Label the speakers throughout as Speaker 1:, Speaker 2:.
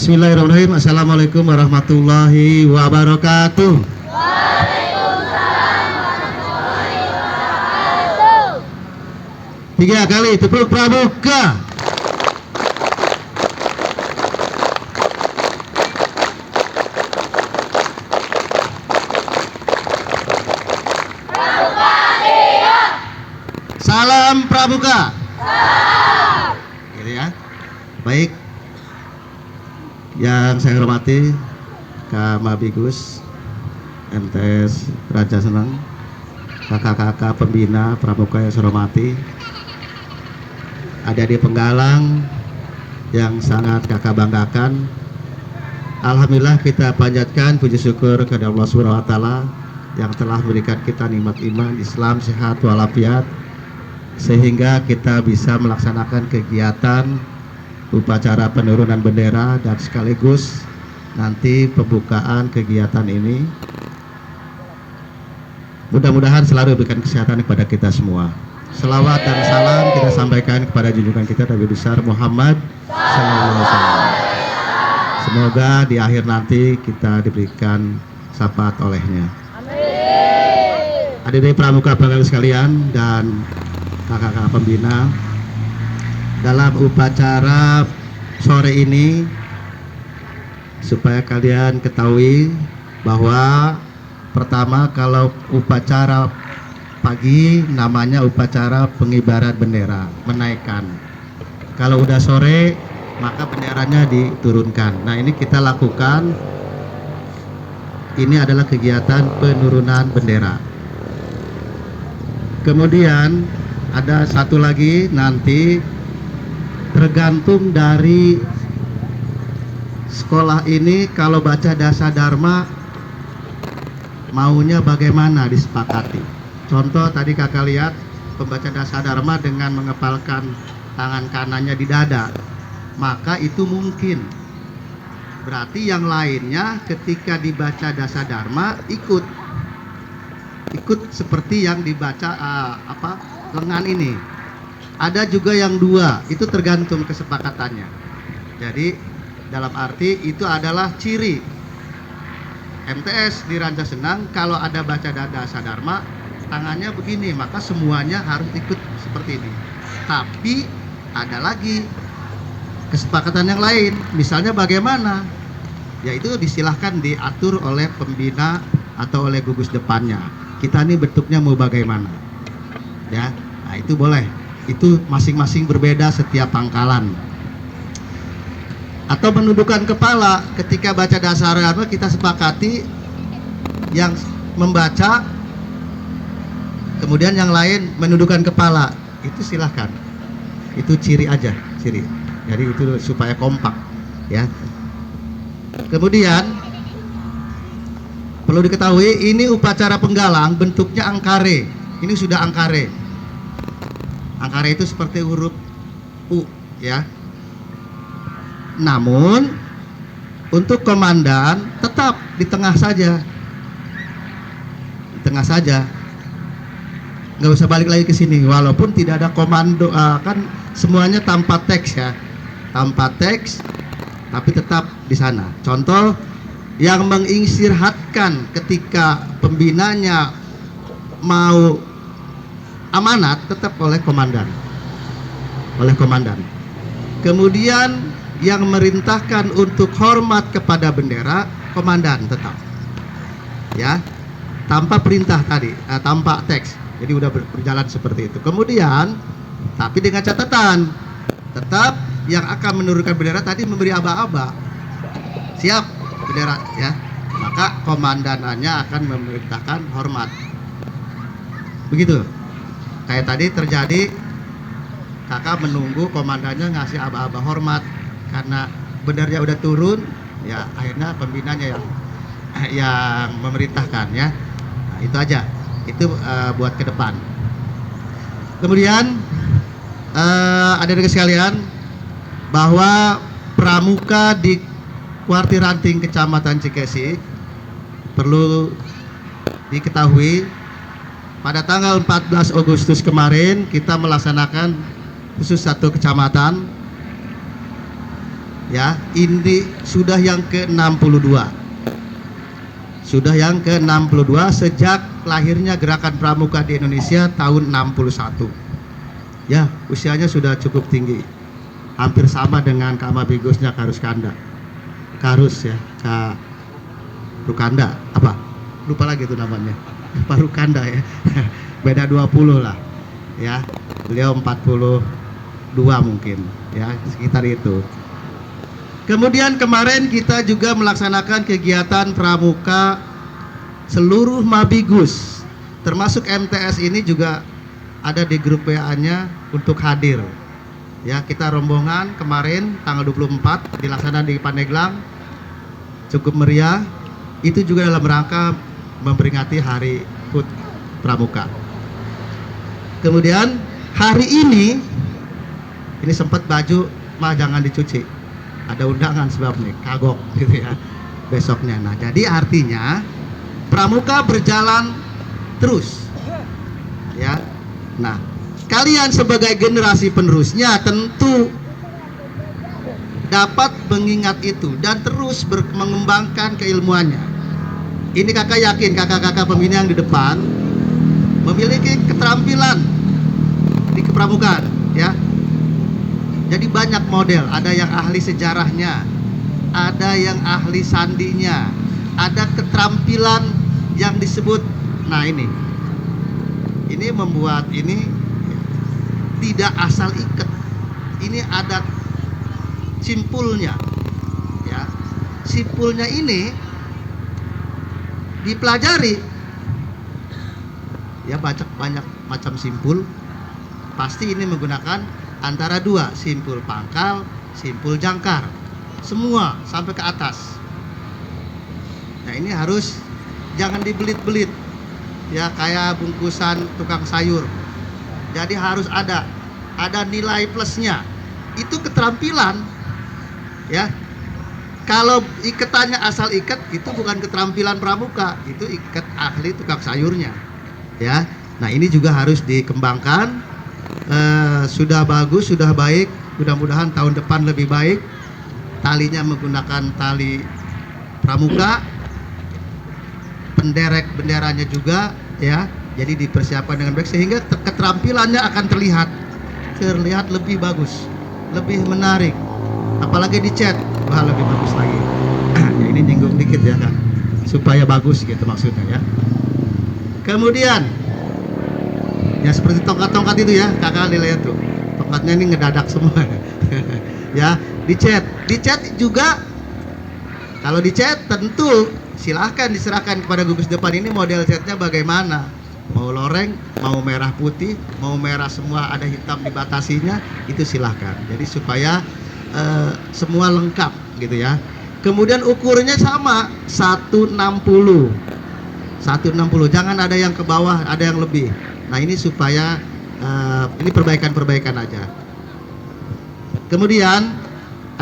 Speaker 1: Bismillahirrahmanirrahim. Assalamualaikum warahmatullahi wabarakatuh. Tiga kali tepuk pramuka. Salam pramuka. Gitu ya. Baik. Yang saya hormati Kak Mabigus MTS Raja Senang, kakak-kakak pembina pramuka yang saya hormati, ada di Penggalang yang sangat kakak banggakan. Alhamdulillah kita panjatkan puji syukur kepada Allah Subhanahu wa taala yang telah memberikan kita nikmat iman, Islam, sehat walafiat, sehingga kita bisa melaksanakan kegiatan upacara penurunan bendera dan sekaligus nanti pembukaan kegiatan ini. Mudah-mudahan selalu berikan kesehatan kepada kita semua. Selawat dan salam kita sampaikan kepada junjungan kita Nabi besar Muhammad sallallahu alaihi wasallam. Semoga di akhir nanti kita diberikan syafaat olehnya. Amin. Hadirin pramuka Penggalang sekalian dan kakak-kakak pembina, dalam upacara sore ini supaya kalian ketahui bahwa pertama, kalau upacara pagi namanya upacara pengibaran bendera, menaikkan. Kalau udah sore maka benderanya diturunkan. Nah, ini kita lakukan, ini adalah kegiatan penurunan bendera. Kemudian ada satu lagi, nanti tergantung dari sekolah ini kalau baca Dasa Dharma maunya bagaimana disepakati. Contoh tadi kakak lihat pembaca Dasa Dharma dengan mengepalkan tangan kanannya di dada, maka itu mungkin berarti yang lainnya ketika dibaca Dasa Dharma ikut seperti yang dibaca lengan ini. Ada juga yang dua, itu tergantung kesepakatannya. Jadi dalam arti itu adalah ciri MTS di Raja Senang. Kalau ada baca Dasa Dharma tangannya begini, maka semuanya harus ikut seperti ini. Tapi ada lagi kesepakatan yang lain. Misalnya bagaimana? Yaitu disilahkan diatur oleh pembina atau oleh gugus depannya. Kita ini bentuknya mau bagaimana? Ya, nah itu boleh. Itu masing-masing berbeda setiap pangkalan. Atau menundukkan kepala ketika baca Dasa Dharma, kita sepakati yang membaca kemudian yang lain menundukkan kepala, itu silahkan. Itu ciri aja, ciri. Jadi itu supaya kompak, ya. Kemudian perlu diketahui ini upacara Penggalang bentuknya angkare. Ini sudah angkare. Angkare itu seperti huruf U, ya. Namun untuk komandan tetap di tengah saja. Di tengah saja. Nggak usah balik lagi ke sini. Walaupun tidak ada komando, kan semuanya tanpa teks ya. Tanpa teks, tapi tetap di sana. Contoh yang mengistirahatkan ketika pembinanya mau amanat tetap oleh komandan. Oleh komandan. Kemudian yang merintahkan untuk hormat kepada bendera, komandan tetap. Ya. Tanpa perintah tadi, tanpa teks. Jadi udah berjalan seperti itu. Kemudian tapi dengan catatan, tetap yang akan menurunkan bendera tadi memberi aba-aba. Siap bendera, ya. Maka komandanannya akan memerintahkan hormat. Begitu. Kayak tadi terjadi, kakak menunggu komandannya ngasih aba-aba hormat karena benderanya udah turun, ya akhirnya pembinanya yang memerintahkan, ya. Nah, itu aja. Itu buat ke depan. Kemudian adik-adik sekalian, bahwa pramuka di Kuartir Ranting Kecamatan Cikesik perlu diketahui, pada tanggal 14 Agustus kemarin kita melaksanakan khusus satu kecamatan Ya, ini sudah yang ke-62. Sudah yang ke-62 sejak lahirnya Gerakan Pramuka di Indonesia tahun 61. Ya, usianya sudah cukup tinggi. Hampir sama dengan Kak Mabigusnya Karus Kanda. Karus ya, Kak Rukanda apa? Lupa lagi itu namanya. Pak Rukanda ya. Beda 20 lah. Ya, beliau 42 mungkin ya, sekitar itu. Kemudian kemarin kita juga melaksanakan kegiatan pramuka seluruh Mabigus, termasuk MTS ini juga ada di grup WA-nya untuk hadir. Ya, kita rombongan kemarin tanggal 24 dilaksanakan di Pandeglang, cukup meriah. Itu juga dalam rangka memperingati Hari HUT Pramuka. Kemudian hari ini sempat baju mah jangan dicuci, ada undangan sebab nih kagok gitu ya besoknya. Nah, jadi artinya pramuka berjalan terus ya. Nah, kalian sebagai generasi penerusnya tentu dapat mengingat itu dan terus mengembangkan keilmuannya. Ini kakak yakin kakak-kakak pembina yang di depan memiliki keterampilan di kepramukaan ya. Jadi banyak model, ada yang ahli sejarahnya, ada yang ahli sandinya, ada keterampilan yang disebut. Nah, ini membuat ini tidak asal ikat. Ini ada simpulnya ya. Simpulnya ini dipelajari ya, banyak macam simpul. Pasti ini menggunakan antara dua, simpul pangkal, simpul jangkar, semua sampai ke atas. Nah, ini harus jangan dibelit-belit ya, kayak bungkusan tukang sayur. Jadi harus ada nilai plusnya. Itu keterampilan ya. Kalau iketannya asal ikat, itu bukan keterampilan pramuka, itu ikat ahli tukang sayurnya ya. Nah, ini juga harus dikembangkan. Sudah bagus, sudah baik. Mudah-mudahan tahun depan lebih baik. Talinya menggunakan tali pramuka, penderek benderanya juga ya. Jadi dipersiapkan dengan baik sehingga keterampilannya akan terlihat lebih bagus, lebih menarik. Apalagi dicat, wah lebih bagus lagi. Ya, ini nyinggung dikit ya kan, supaya bagus gitu maksudnya ya. Kemudian ya seperti tongkat-tongkat itu ya, kakak lihat tuh, tongkatnya ini ngedadak semua. Ya, dicat juga. Kalau dicat tentu silahkan diserahkan kepada gugus depan, ini model catnya bagaimana, mau loreng, mau merah putih, mau merah semua ada hitam dibatasinya, itu silahkan. Jadi supaya semua lengkap gitu ya. Kemudian ukurnya sama 160, jangan ada yang ke bawah, ada yang lebih. Nah, ini supaya ini perbaikan aja. Kemudian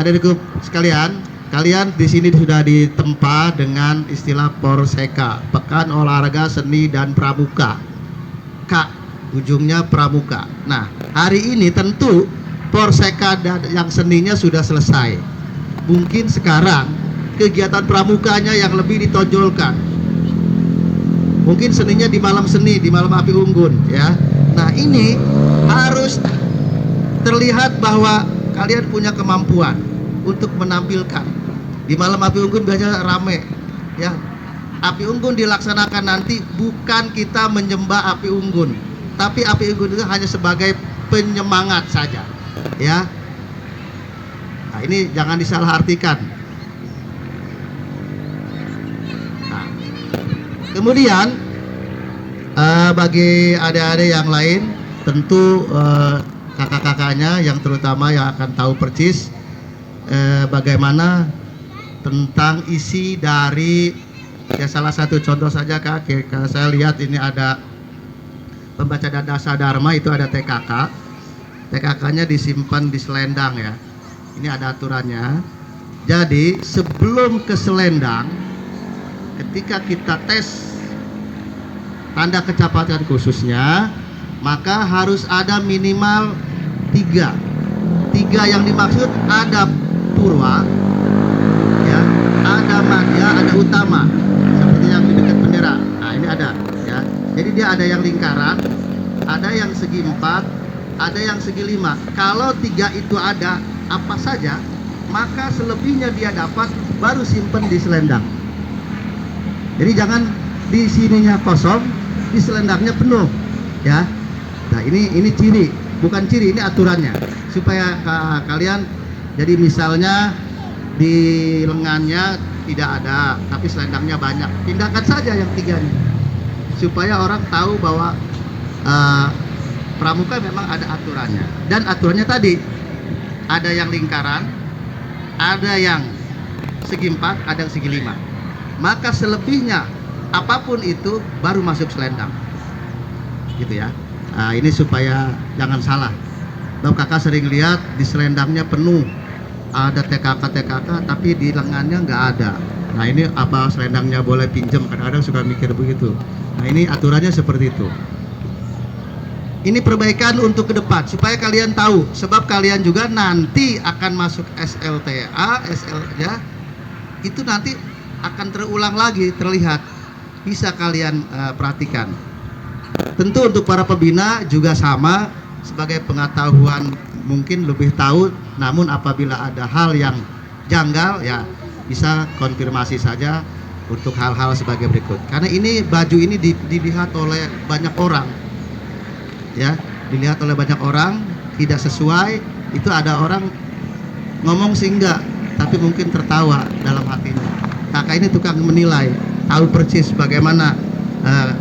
Speaker 1: ada di grup sekalian, kalian di sini sudah ditempa dengan istilah Porseka, Pekan Olahraga Seni dan Pramuka. Kak, ujungnya pramuka. Nah, hari ini tentu Porseka dan yang seninya sudah selesai. Mungkin sekarang kegiatan pramukanya yang lebih ditonjolkan. Mungkin seninya di malam seni, di malam api unggun ya. Nah, ini harus terlihat bahwa kalian punya kemampuan untuk menampilkan. Di malam api unggun biasanya rame ya. Api unggun dilaksanakan nanti bukan kita menyembah api unggun, tapi api unggun itu hanya sebagai penyemangat saja ya. Nah, ini jangan disalahartikan. Nah, kemudian bagi adik-adik yang lain, tentu kakak-kakaknya yang terutama yang akan tahu persis bagaimana tentang isi dari ya, salah satu contoh saja Kak, saya lihat ini ada pembaca Dasa Dharma, itu ada TKK. TKK-nya disimpan di selendang ya. Ini ada aturannya. Jadi sebelum ke selendang, ketika kita tes tanda kecepatan khususnya, maka harus ada minimal 3. Yang dimaksud ada purwa, ya, ada madya, ada utama, seperti yang di dekat bendera. Nah ini ada, ya. Jadi dia ada yang lingkaran, ada yang segi 4, ada yang segi 5. Kalau 3 itu ada apa saja, maka selebihnya dia dapat baru simpen di selendang. Jadi jangan di sininya kosong, di selendangnya penuh, ya. Nah ini ciri, bukan ciri, ini aturannya supaya kalian, jadi misalnya di lengannya tidak ada tapi selendangnya banyak, pindahkan saja yang 3 ini supaya orang tahu bahwa pramuka memang ada aturannya. Dan aturannya tadi ada yang lingkaran, ada yang segi 4, ada yang segi 5. Maka selebihnya apapun itu baru masuk selendang, gitu ya. Nah, ini supaya jangan salah. Kalau kakak sering lihat di selendangnya penuh, ada TKK tapi di lengannya nggak ada. Nah ini apa selendangnya boleh pinjam, kadang-kadang suka mikir begitu. Nah ini aturannya seperti itu. Ini perbaikan untuk ke depan supaya kalian tahu, sebab kalian juga nanti akan masuk SLTA, ya, itu nanti akan terulang lagi, terlihat, bisa kalian perhatikan. Tentu untuk para pembina juga sama, sebagai pengetahuan mungkin lebih tahu, namun apabila ada hal yang janggal ya bisa konfirmasi saja untuk hal-hal sebagai berikut. Karena ini baju ini dilihat oleh banyak orang, ya, dilihat oleh banyak orang tidak sesuai. Itu ada orang ngomong sih enggak, tapi mungkin tertawa dalam hatinya. Kakak ini tukang menilai, tahu persis bagaimana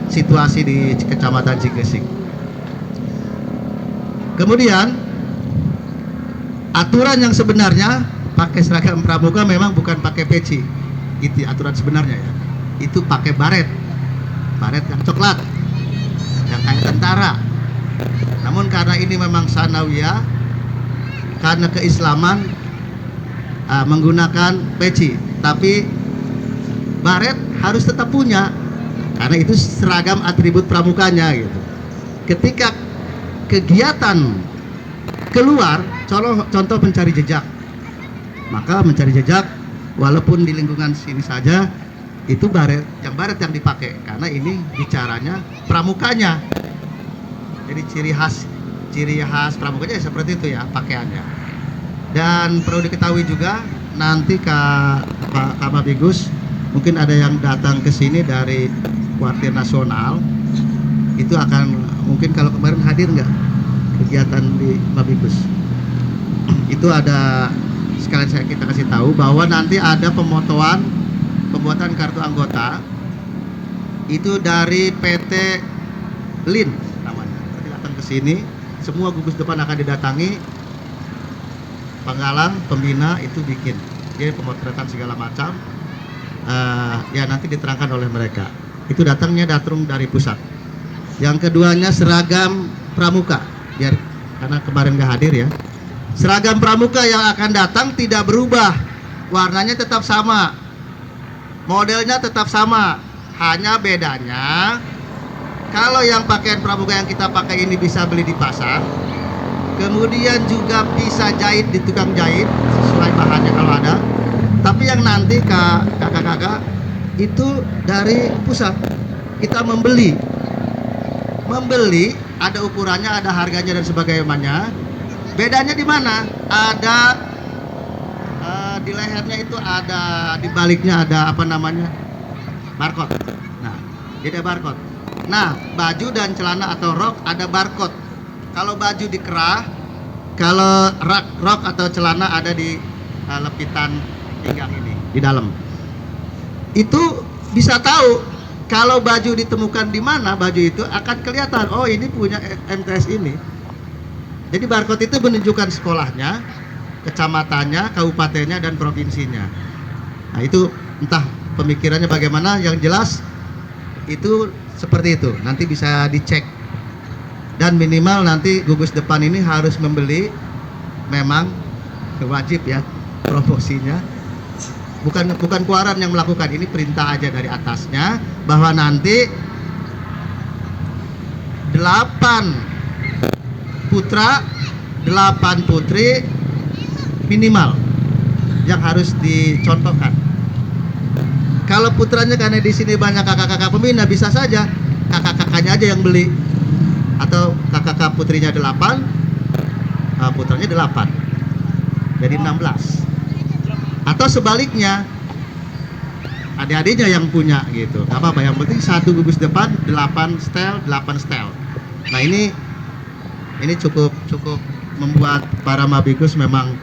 Speaker 1: situasi di Kecamatan Cigresik. Kemudian aturan yang sebenarnya pakai seragam pramuka memang bukan pakai peci, itu aturan sebenarnya ya. Itu pakai baret yang coklat, yang kayak tentara. Namun karena ini memang sanawiyah, karena keislaman menggunakan peci, tapi baret harus tetap punya, karena itu seragam atribut pramukanya gitu. Ketika kegiatan keluar, contoh mencari jejak, maka mencari jejak walaupun di lingkungan sini saja itu baret yang dipakai, karena ini bicaranya pramukanya. Jadi ciri khas pramukanya seperti itu ya pakaiannya. Dan perlu diketahui juga nanti Pak Mabigus mungkin ada yang datang ke sini dari Kuartir Nasional, itu akan mungkin kalau kemarin hadir nggak kegiatan di Mabigus. Itu ada, sekalian kita kasih tahu bahwa nanti ada pembuatan kartu anggota itu dari PT Lin namanya. Nanti datang ke sini, semua gugus depan akan didatangi, penggalang, pembina itu bikin, jadi pemotretan segala macam, ya nanti diterangkan oleh mereka. Itu datangnya dari pusat. Yang keduanya seragam pramuka, biar karena kemarin nggak hadir ya. Seragam pramuka yang akan datang tidak berubah, warnanya tetap sama, modelnya tetap sama, hanya bedanya kalau yang pakaian pramuka yang kita pakai ini bisa beli di pasar, kemudian juga bisa jahit di tukang jahit sesuai bahannya kalau ada. Tapi yang nanti kakak-kakak itu dari pusat, kita membeli ada ukurannya, ada harganya dan sebagainya. Bedanya di mana? Ada di lehernya itu ada, di baliknya ada apa namanya, barcode. Nah, jadi ada barcode. Nah, baju dan celana atau rok ada barcode. Kalau baju dikerah, kalau rok atau celana ada di lepitan pinggang ini di dalam. Itu bisa tahu. Kalau baju ditemukan di mana, baju itu akan kelihatan, oh ini punya MTS ini. Jadi barcode itu menunjukkan sekolahnya, kecamatannya, kabupatennya, dan provinsinya. Nah itu entah pemikirannya bagaimana, yang jelas itu seperti itu. Nanti bisa dicek. Dan minimal nanti gugus depan ini harus membeli, memang wajib ya promosinya. Bukan Kuaran yang melakukan, ini perintah aja dari atasnya, bahwa nanti 8 putra 8 putri minimal yang harus dicontohkan. Kalau putranya, karena di sini banyak kakak-kakak pembina, bisa saja kakak-kakaknya aja yang beli, atau kakak-kakak putrinya 8, putranya 8, jadi 16. Atau sebaliknya, adik-adiknya yang punya gitu, nggak apa-apa. Yang penting 1 gugus depan, 8 setel, 8 setel. Nah ini cukup membuat para mabikus memang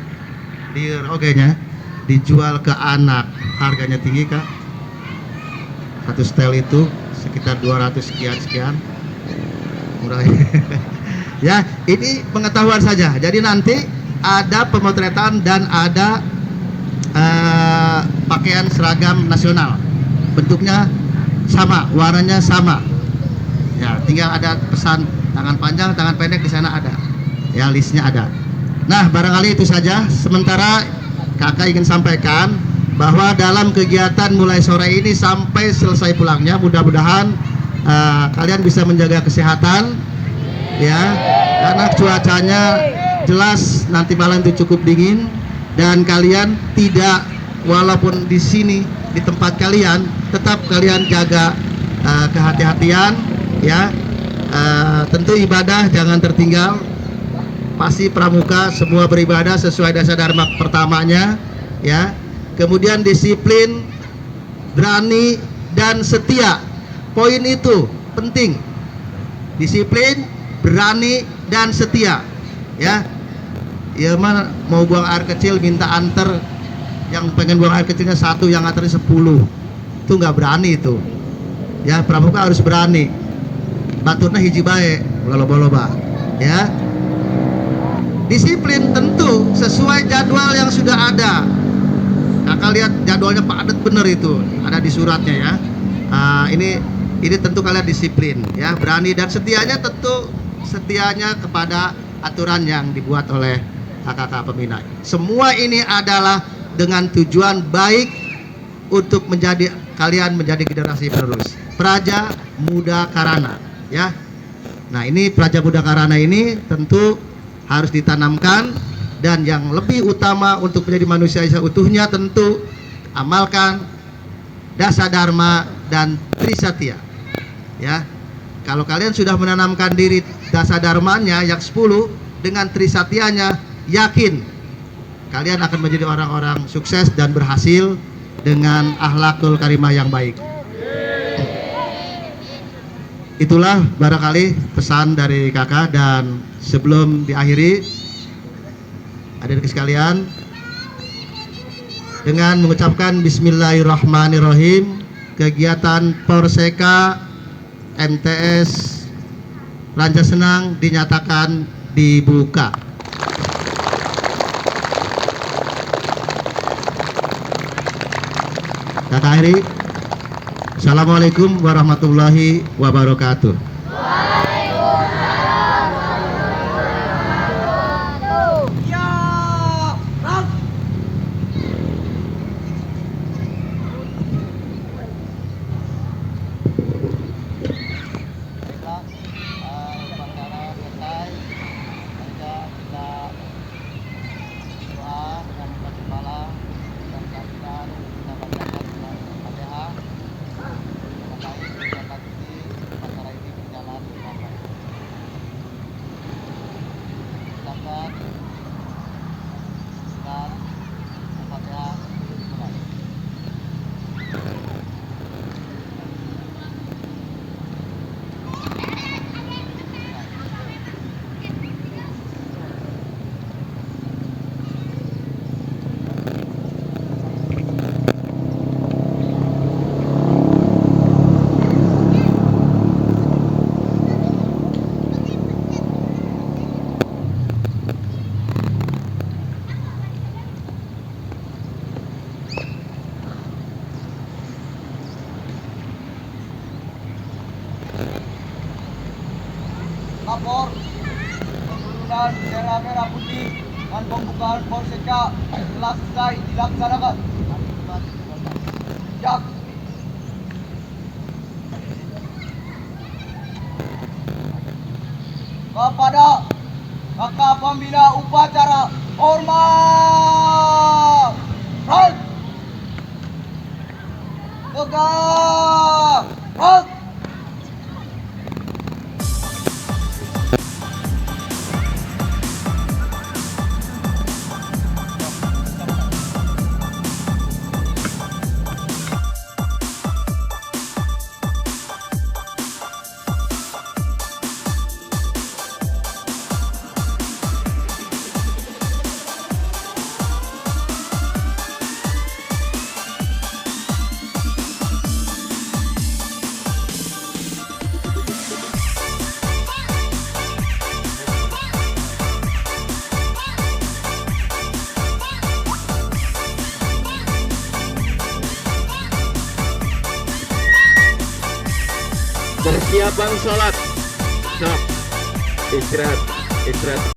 Speaker 1: nya dijual ke anak, harganya tinggi Kak. 1 setel itu sekitar 200 sekian murah. Ya, ini pengetahuan saja. Jadi nanti ada pemotretan dan ada pakaian seragam nasional, bentuknya sama, warnanya sama. Ya, tinggal ada pesan tangan panjang, tangan pendek, di sana ada. Ya, listnya ada. Nah, barangkali itu saja. Sementara kakak ingin sampaikan bahwa dalam kegiatan mulai sore ini sampai selesai pulangnya, mudah-mudahan kalian bisa menjaga kesehatan, ya, karena cuacanya jelas nanti malam itu cukup dingin, dan kalian tidak, walaupun di sini di tempat kalian, tetap kalian jaga kehati-hatian, ya. Tentu ibadah jangan tertinggal. Pasti pramuka semua beribadah sesuai dasar dharma pertamanya, ya. Kemudian disiplin, berani, dan setia. Poin itu penting. Disiplin, berani, dan setia, ya. Ya mana mau buang air kecil minta antar, yang pengen buang air kecilnya 1, yang antarnya 10, itu nggak berani itu. Ya, pramuka harus berani. Baturna hiji bae, loba-loba, ya. Disiplin tentu sesuai jadwal yang sudah ada. Kakak lihat jadwalnya padat bener itu, ada di suratnya, ya. Ini tentu kalian disiplin, ya. Berani dan setianya, tentu setianya kepada aturan yang dibuat oleh kakak-kakak pembina. Semua ini adalah dengan tujuan baik untuk kalian menjadi generasi penerus Praja Muda Karana, ya. Nah, ini Praja Muda Karana ini tentu harus ditanamkan, dan yang lebih utama untuk menjadi manusia seutuhnya tentu amalkan Dasa Dharma dan Trisatya, ya. Kalau kalian sudah menanamkan diri Dasa Dharmanya yang 10 dengan Trisatyanya, yakin kalian akan menjadi orang-orang sukses dan berhasil dengan akhlakul karimah yang baik. Itulah barangkali pesan dari kakak. Dan sebelum diakhiri, hadirin sekalian, dengan mengucapkan Bismillahirrahmanirrahim, kegiatan Porseka MTS Ranca Senang dinyatakan dibuka. Kakak akhiri, Assalamualaikum warahmatullahi wabarakatuh.
Speaker 2: Lapor penurunan bendera merah putih dan pembukaan Porseka telah selesai dilaksanakan. Jak. Kepada kakak pembina upacara, hormat. Halt! Tegak! Halt!
Speaker 3: Bersiap bang sholat. Sok. Istirahat. Istirahat.